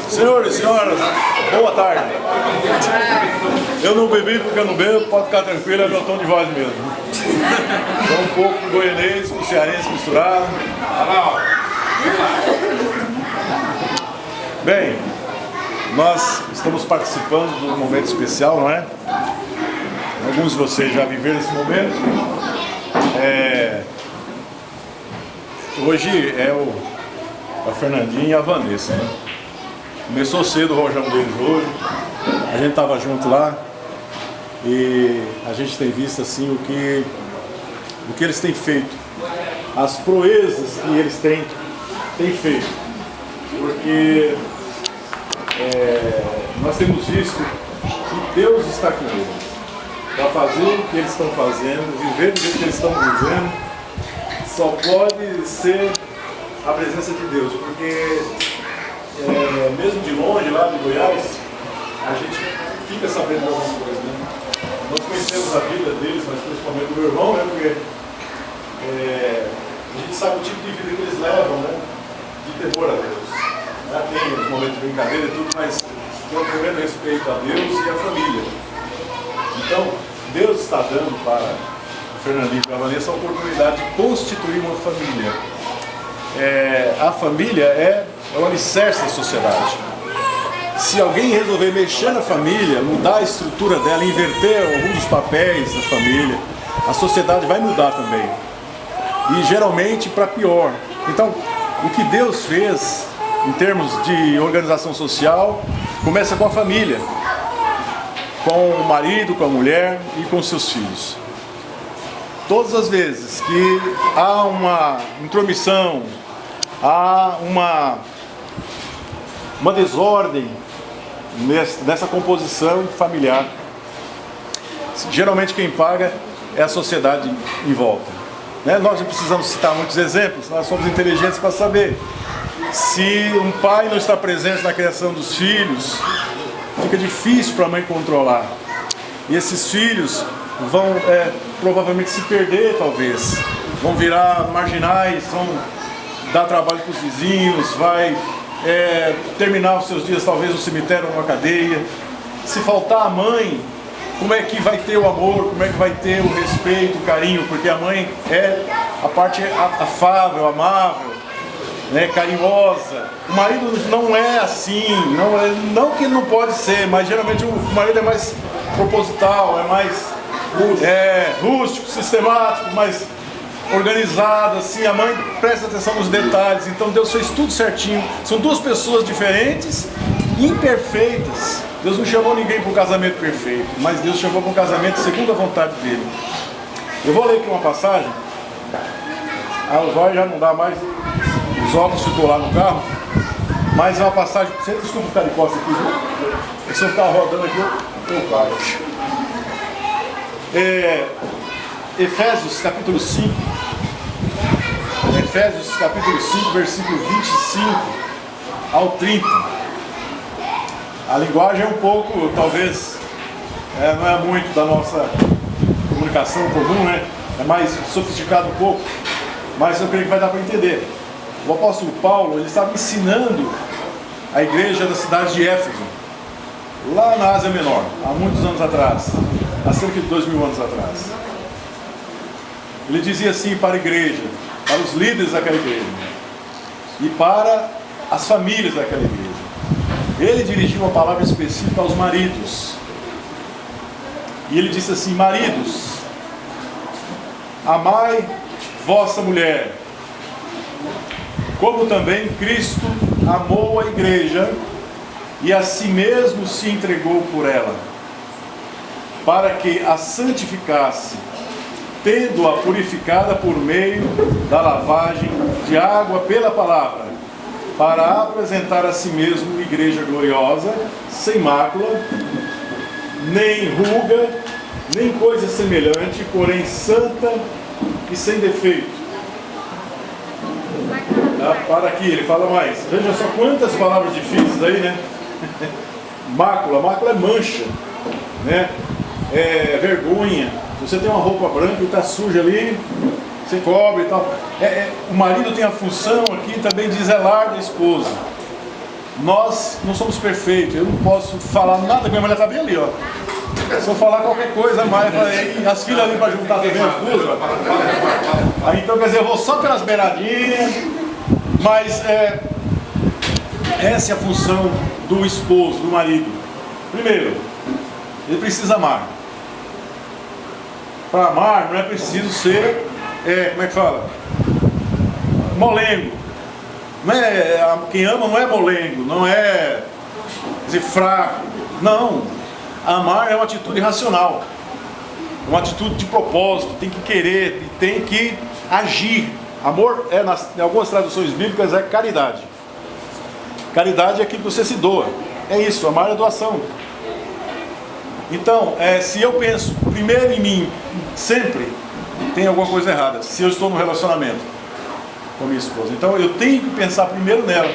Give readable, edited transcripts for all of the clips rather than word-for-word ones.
Senhores e senhoras, boa tarde. Eu não bebi porque eu não bebo, pode ficar tranquilo, é meu tom de voz mesmo. Então um pouco de goianês com cearense misturado. Bem, nós estamos participando de um momento especial, não é? Alguns de vocês já viveram esse momento. Hoje é a Fernandinha e a Vanessa, né? Começou cedo o rojão deles hoje. A gente estava junto lá e a gente tem visto assim o que eles têm feito, as proezas que eles têm feito, porque nós temos visto que Deus está com eles para fazer o que eles estão fazendo, viver do jeito que eles estão vivendo. Só pode ser a presença de Deus, porque mesmo de longe, lá de Goiás, a gente fica sabendo de algumas coisas, né? Nós conhecemos a vida deles, mas principalmente do meu irmão, né? Porque a gente sabe o tipo de vida que eles levam, né? De temor a Deus. Tem os momentos de brincadeira e tudo, mas tem um tremendo respeito a Deus e a família. Então, Deus está dando para o Fernandinho e para a Vanessa a oportunidade de constituir uma família. A família é o alicerce da sociedade. Se alguém resolver mexer na família, mudar a estrutura dela, inverter algum dos papéis da família, a sociedade vai mudar também. E geralmente para pior. Então, o que Deus fez em termos de organização social começa com a família, com o marido, com a mulher e com seus filhos. Todas as vezes que há uma intromissão, há uma desordem nessa composição familiar, geralmente quem paga é a sociedade em volta, né? Nós não precisamos citar muitos exemplos, nós somos inteligentes para saber. Se um pai não está presente na criação dos filhos, fica difícil para a mãe controlar. E esses filhos vão provavelmente se perder, talvez. Vão virar marginais, vão dar trabalho para os vizinhos, vai terminar os seus dias talvez no cemitério ou numa cadeia. Se faltar a mãe, como é que vai ter o amor, como é que vai ter o respeito, o carinho? Porque a mãe é a parte afável, amável, né, carinhosa. O marido não é assim, não que ele não pode ser, mas geralmente o marido é mais proposital, é mais rústico, sistemático, mais organizado, assim. A mãe presta atenção nos detalhes. Então Deus fez tudo certinho. São duas pessoas diferentes, imperfeitas. Deus não chamou ninguém para um casamento perfeito, mas Deus chamou para um casamento segundo a vontade dele. Eu vou ler aqui uma passagem. O zóio já não dá mais, os óculos ficou lá no carro, mas é uma passagem. Você desculpa ficar de costas aqui, viu? Se eu ficar rodando aqui, eu caio. Efésios capítulo 5. Efésios capítulo 5, versículo 25 ao 30. A linguagem é um pouco, talvez, não é muito da nossa comunicação comum, né? É mais sofisticado um pouco, mas eu creio que vai dar para entender. O apóstolo Paulo, ele estava ensinando a igreja da cidade de Éfeso, lá na Ásia Menor, há muitos anos atrás, há cerca de 2000 anos atrás. Ele dizia assim para a igreja, para os líderes daquela igreja e para as famílias daquela igreja. Ele dirigiu uma palavra específica aos maridos. E ele disse assim: maridos, amai vossa mulher, como também Cristo amou a igreja e a si mesmo se entregou por ela, para que a santificasse, tendo-a purificada por meio da lavagem de água pela palavra, para apresentar a si mesmo igreja gloriosa, sem mácula, nem ruga, nem coisa semelhante, porém santa e sem defeito. Para aqui, ele fala mais. Veja só quantas palavras difíceis aí, né? Mácula é mancha, né? Vergonha. Você tem uma roupa branca e está suja ali, você cobre e tal. O marido tem a função aqui também de zelar da esposa. nós não somos perfeitos. Eu não posso falar nada, minha mulher está bem ali, ó. Se eu falar qualquer coisa, a Maia vai, as filhas ali para juntar também as duas. Aí então, quer dizer, eu vou só pelas beiradinhas, mas essa é a função do esposo, do marido. Primeiro, ele precisa amar. Para amar não é preciso ser, como é que fala? Molengo. Não é, quem ama não é molengo, não é dizer, fraco. Não. Amar é uma atitude racional, uma atitude de propósito, tem que querer, tem que agir. Amor, em algumas traduções bíblicas, é caridade. Caridade é aquilo que você se doa. É isso, amar é doação. Então, se eu penso primeiro em mim, sempre, tem alguma coisa errada, se eu estou no relacionamento com minha esposa. Então, eu tenho que pensar primeiro nela.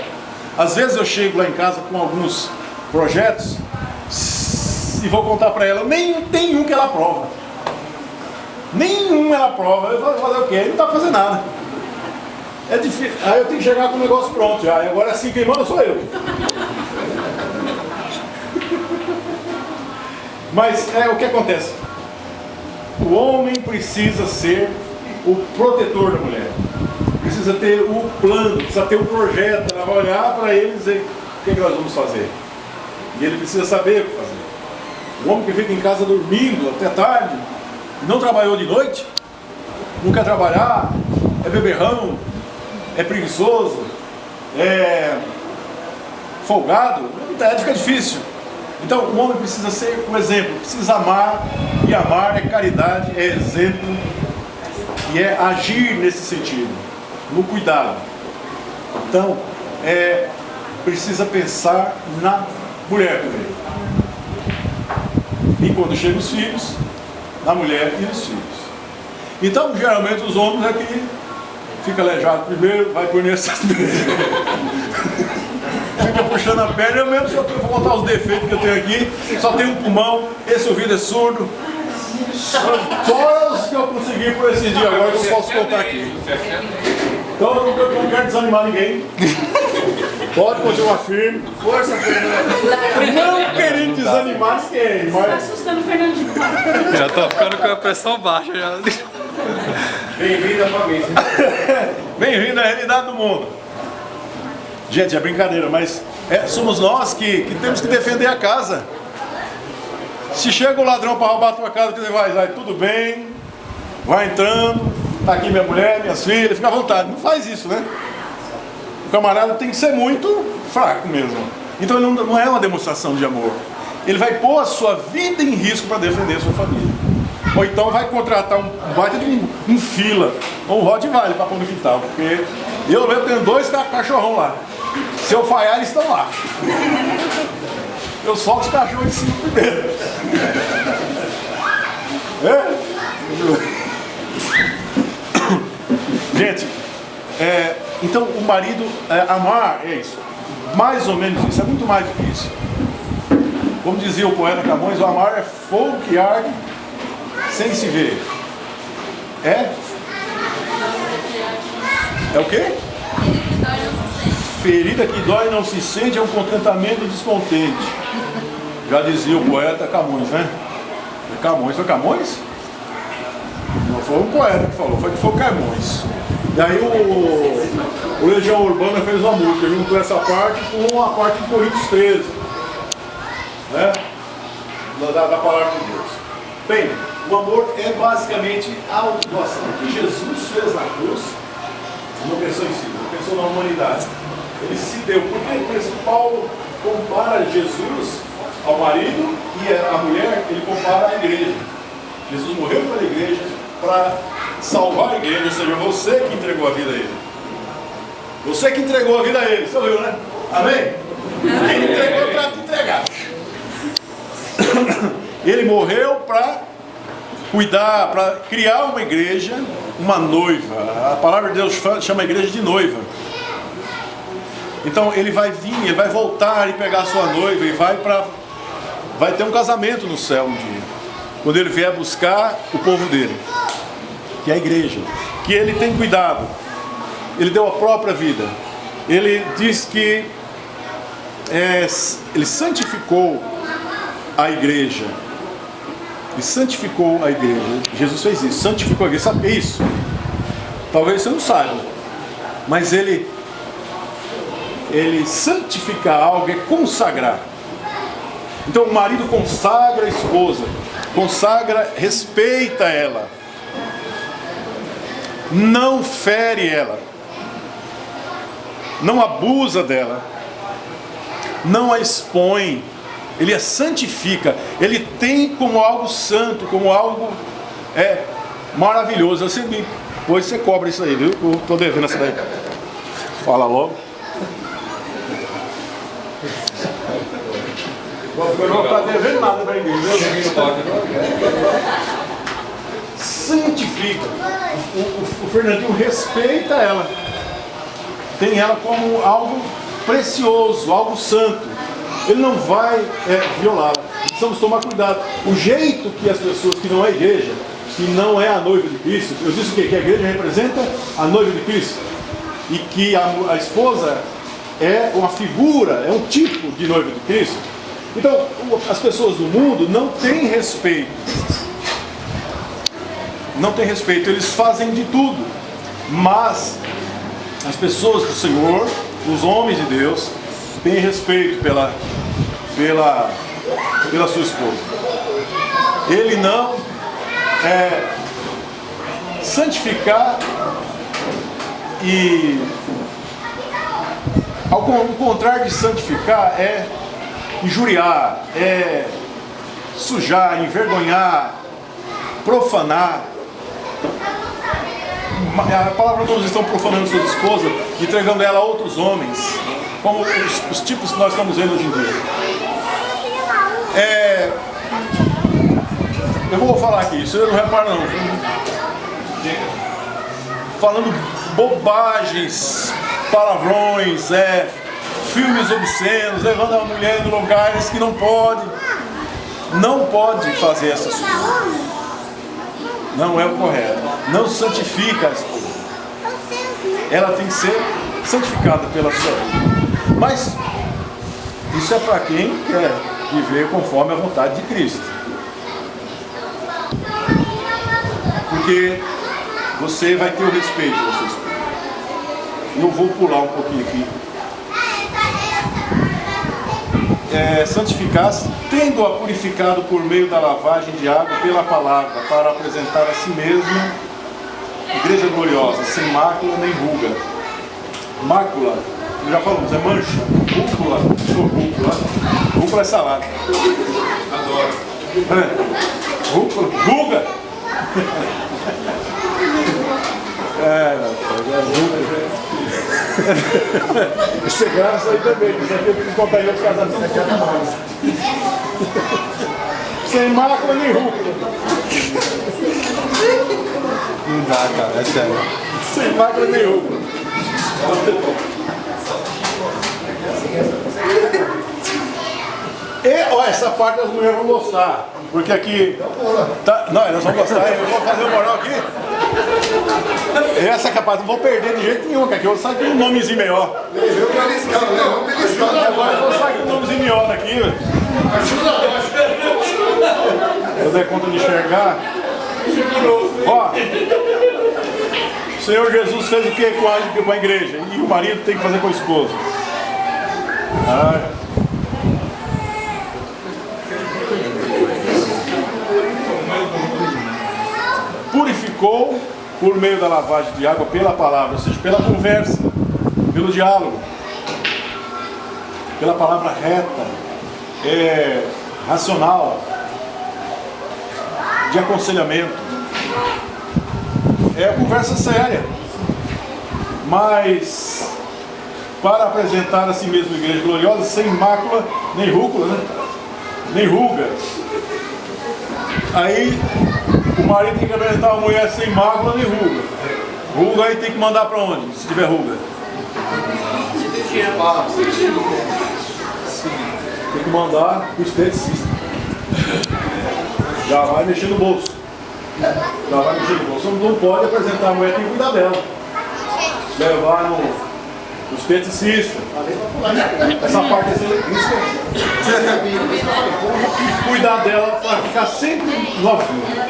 Às vezes eu chego lá em casa com alguns projetos e vou contar para ela, nem tem um que ela aprova. Nenhum ela aprova. Eu vou fazer o quê? Não dá para fazer nada. É difícil. Aí eu tenho que chegar com o negócio pronto já. E agora assim quem manda sou eu. Mas o que acontece? O homem precisa ser o protetor da mulher. Precisa ter o plano, precisa ter o projeto. Ela vai olhar para ele e dizer o que nós vamos fazer. E ele precisa saber o que fazer. O homem que fica em casa dormindo até tarde, não trabalhou de noite, não quer trabalhar, é beberrão, é preguiçoso, é folgado, fica difícil. Então o homem precisa ser um exemplo, precisa amar, e amar é caridade, é exemplo, e é agir nesse sentido, no cuidado. Então, precisa pensar na mulher também. E quando chegam os filhos, na mulher e nos filhos. Então, geralmente os homens é que fica aleijado primeiro, vai por nessas fica puxando a perna. Eu mesmo só vou contar os defeitos que eu tenho aqui. Só tenho um pulmão, esse ouvido é surdo. Todos que eu consegui por esses dias agora que eu posso contar aqui. Então eu não quero desanimar ninguém. Pode continuar firme. Força, Fernando. Não querendo desanimar ninguém. Mas... Tá assustando o Fernandinho. Já tô ficando com a pressão baixa já. Bem-vindo à família. Bem-vindo à realidade do mundo. Gente, é brincadeira, mas somos nós que temos que defender a casa. Se chega o ladrão para roubar a tua casa, você vai, tudo bem, vai entrando, tá aqui minha mulher, minhas filhas, fica à vontade. Não faz isso, né? O camarada tem que ser muito fraco mesmo. Então ele não é uma demonstração de amor. Ele vai pôr a sua vida em risco para defender a sua família. Ou então vai contratar um baita de um fila, ou um Rottweiler para pôr no quintal. Porque eu mesmo tenho 2 cachorrão lá. Se eu falhar, eles estão lá. Eu solto os cachorros em cima primeiro. Gente, então o marido amar é isso. Mais ou menos isso, é muito mais do que isso. Como dizia o poeta Camões, o amar é fogo que arde sem se ver. É o quê? Ferida que dói não se sente, é um contentamento descontente. Já dizia o poeta Camões, né? Camões, foi Camões? Não foi um poeta que falou, foi Camões. E aí o Legião Urbana fez uma música, juntou essa parte com a parte de Coríntios 13, né? Da palavra de Deus. Bem, o amor é basicamente a autodoação. O que Jesus fez na cruz, não pensou em si, não pensou na humanidade. Ele se deu. Porque Paulo compara Jesus ao marido e a mulher, ele compara a igreja. Jesus morreu pela igreja para salvar a igreja, ou seja, você que entregou a vida a ele. Você que entregou a vida a ele, você ouviu, né? Amém? Quem entregou, trata de entregar. Ele morreu para cuidar, para criar uma igreja, uma noiva. A palavra de Deus chama a igreja de noiva. Então ele vai vir, ele vai voltar e pegar a sua noiva e vai ter um casamento no céu um dia. Quando ele vier buscar o povo dele, que é a igreja, que ele tem cuidado. Ele deu a própria vida. Ele diz que ele santificou a igreja. Ele santificou a igreja. Jesus fez isso, santificou a igreja. Sabe o que é isso? Talvez você não saiba, mas ele santificar algo é consagrar. Então o marido consagra a esposa, consagra, respeita ela, não fere ela, não abusa dela, não a expõe. Ele a santifica, ele tem como algo santo, como algo maravilhoso. Depois você cobra isso aí, viu? Eu estou devendo essa daí. Fala logo. Eu não estou devendo nada para a igreja. Santifica. O Fernandinho respeita ela. Tem ela como algo precioso, algo santo. Ele não vai violá-la. Precisamos tomar cuidado. O jeito que as pessoas que não é igreja, que não é a noiva de Cristo, eu disse o quê? Que a igreja representa a noiva de Cristo. E que a esposa é uma figura, é um tipo de noiva de Cristo. Então, as pessoas do mundo não têm respeito. Não têm respeito, eles fazem de tudo. Mas as pessoas do Senhor, os homens de Deus, têm respeito pela sua esposa. Ele não santificar e ao contrário de santificar é injuriar, é sujar, envergonhar, profanar. A palavra todos estão profanando suas esposas, entregando ela a outros homens, como os tipos que nós estamos vendo hoje em dia. Eu vou falar aqui, isso eu não reparo não. Falando bobagens, palavrões, filmes obscenos, levando a mulher em lugares que não pode fazer essas coisas. Não é o correto. Não santifica a esposa. Ela tem que ser santificada pela sua vida. Mas isso é para quem quer viver conforme a vontade de Cristo. Porque você vai ter o respeito da sua esposa. Eu vou pular um pouquinho aqui. Santificar-se, tendo-a purificado por meio da lavagem de água pela palavra, para apresentar a si mesmo igreja gloriosa, sem mácula nem ruga. Mácula, já falamos, é mancha. Rúcula é salada. Adoro. Rúcula, ruga. Você grava isso aí também, isso aqui eu preciso contar em outros casados. Sem mácula nem rúcula. Não dá, cara, é sério. Sem mácula nem rúcula. Olha, essa parte as mulheres vão gostar. Porque aqui. Não, elas vão gostar, eu vou fazer o moral aqui. Essa é capaz, não vou perder de jeito nenhum, que aqui eu vou sair com um nomezinho melhor. Agora eu vou sair com um nomezinho melhor daqui. Eu der conta de enxergar. Ó, o Senhor Jesus fez o que com a igreja? E o marido tem que fazer com a esposa. Purificou por meio da lavagem de água pela palavra, ou seja, pela conversa, pelo diálogo, pela palavra reta, racional, de aconselhamento. É conversa séria, mas para apresentar a si mesmo igreja gloriosa, sem mácula, nem rúcula, né? Nem ruga. Aí o marido tem que apresentar uma mulher sem mácula nem ruga. Ruga aí tem que mandar para onde? Se tiver ruga. Tem que mandar para o esteticista. Já vai mexer no bolso. Já vai mexer no bolso. Não pode apresentar a mulher, tem que cuidar dela. Levar Os esteticistas. Essa parte assim, cuidar dela para ficar sempre novinha.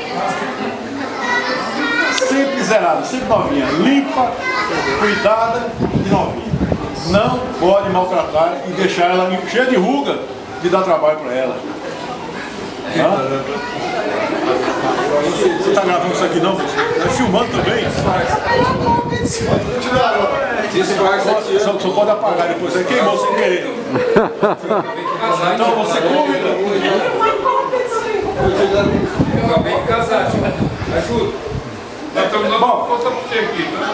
Sempre zerada, sempre novinha. Limpa, cuidada e novinha. Não pode maltratar e deixar ela cheia de ruga de dar trabalho para ela. Você está gravando isso aqui não? Está filmando também? Só pode apagar depois. Você queimou sem querer. Então você cuida. Eu acabei de casar, tio. Ajuda. Nós estamos dando uma força para você aqui, tá?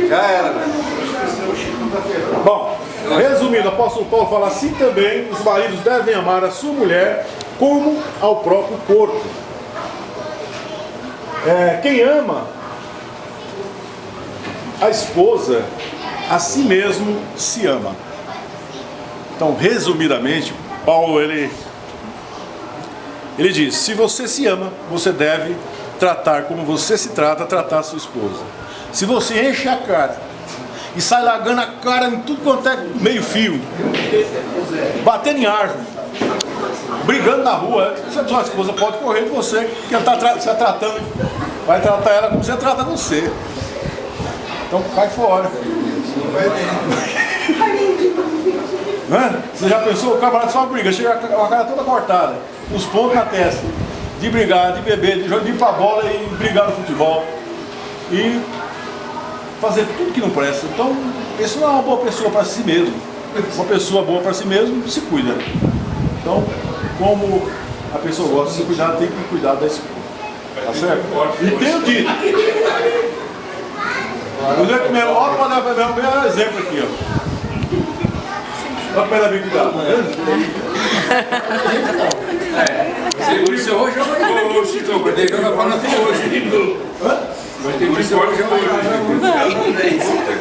Já era, né? Bom, resumindo, o apóstolo Paulo fala assim também: os maridos devem amar a sua mulher como ao próprio corpo. Quem ama a esposa, a si mesmo se ama. Então, resumidamente, Paulo ele diz: se você se ama, você deve tratar como você se trata, tratar a sua esposa. Se você enche a cara e sai largando a cara em tudo quanto é meio fio, batendo em árvore, brigando na rua, sua esposa pode correr de você, que ela está se tratando, vai tratar ela como você trata você. Então cai fora. Você já pensou? O camarada só briga, chega com a cara toda cortada, os pontos na testa, de brigar, de beber, de ir pra bola e brigar no futebol. E fazer tudo que não presta. Então, isso não é uma boa pessoa para si mesmo. Uma pessoa boa para si mesmo se cuida. Então, como a pessoa gosta de se cuidar, tem que cuidar da esposa. Tá certo? E tenho dito. Olha o meu exemplo aqui, ó. Olha para ela vir cuidar. Segura o seu hoje, ô Chico, vai ter que jogar para nós hoje. Vai ter que jogar hoje.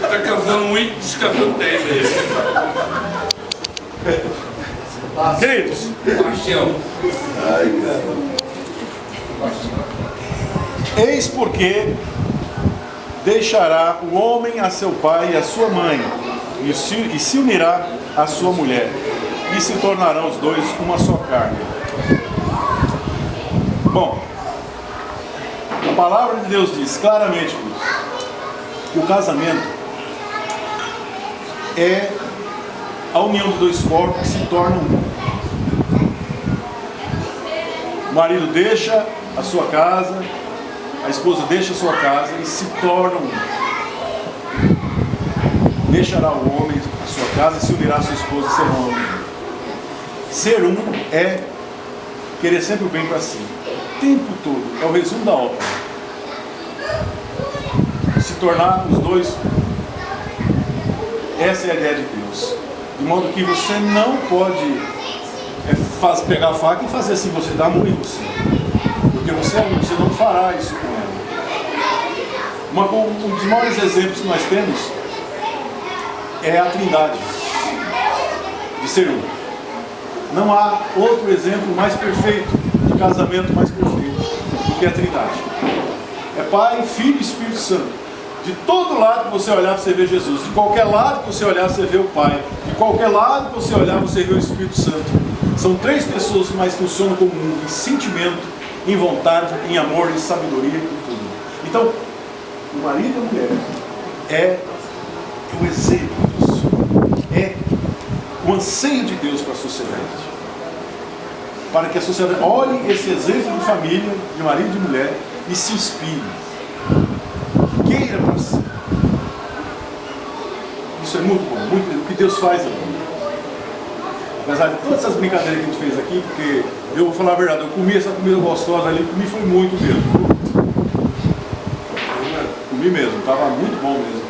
Tá cavando muito, descavando 10 vezes. Queridos, eis porque deixará o homem a seu pai e a sua mãe, e se unirá à sua mulher, e se tornarão os dois uma só carne. Bom, a palavra de Deus diz claramente que o casamento é a união de dois corpos que se tornam um. O marido deixa a sua casa, a esposa deixa a sua casa e se tornam um. Deixará o homem a sua casa e se unirá à sua esposa e serão um. Ser um é querer sempre o bem para si. O tempo todo. É o resumo da ópera. Se tornar os dois. Essa é a ideia de Deus. De modo que você não pode pegar a faca e fazer assim, você dá amor em você. Porque você não fará isso com ela. Um dos maiores exemplos que nós temos é a Trindade. De ser um. Não há outro exemplo mais perfeito, de casamento mais perfeito, do que a Trindade. É Pai, Filho e Espírito Santo. De todo lado que você olhar, você vê Jesus. De qualquer lado que você olhar, você vê o Pai. De qualquer lado que você olhar, você vê o Espírito Santo. São três pessoas que mais funcionam como um, em sentimento, em vontade, em amor, em sabedoria e tudo. Então, o marido e a mulher é o exemplo disso. É o anseio de Deus para a sociedade. Para que a sociedade olhe esse exemplo de família, de marido e de mulher, e se inspire. Queira para si. Isso é muito bom, muito, o que Deus faz aqui. Apesar de todas essas brincadeiras que a gente fez aqui, porque eu vou falar a verdade, eu comi essa comida gostosa ali, comi foi muito mesmo. Comi mesmo, estava muito bom mesmo.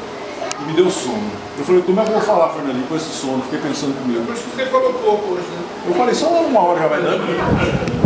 E me deu sono. Eu falei, como é que eu vou falar, Fernandinho, com esse sono? Fiquei pensando comigo. Por isso que você falou pouco hoje, né? Eu falei, só uma hora já vai dando.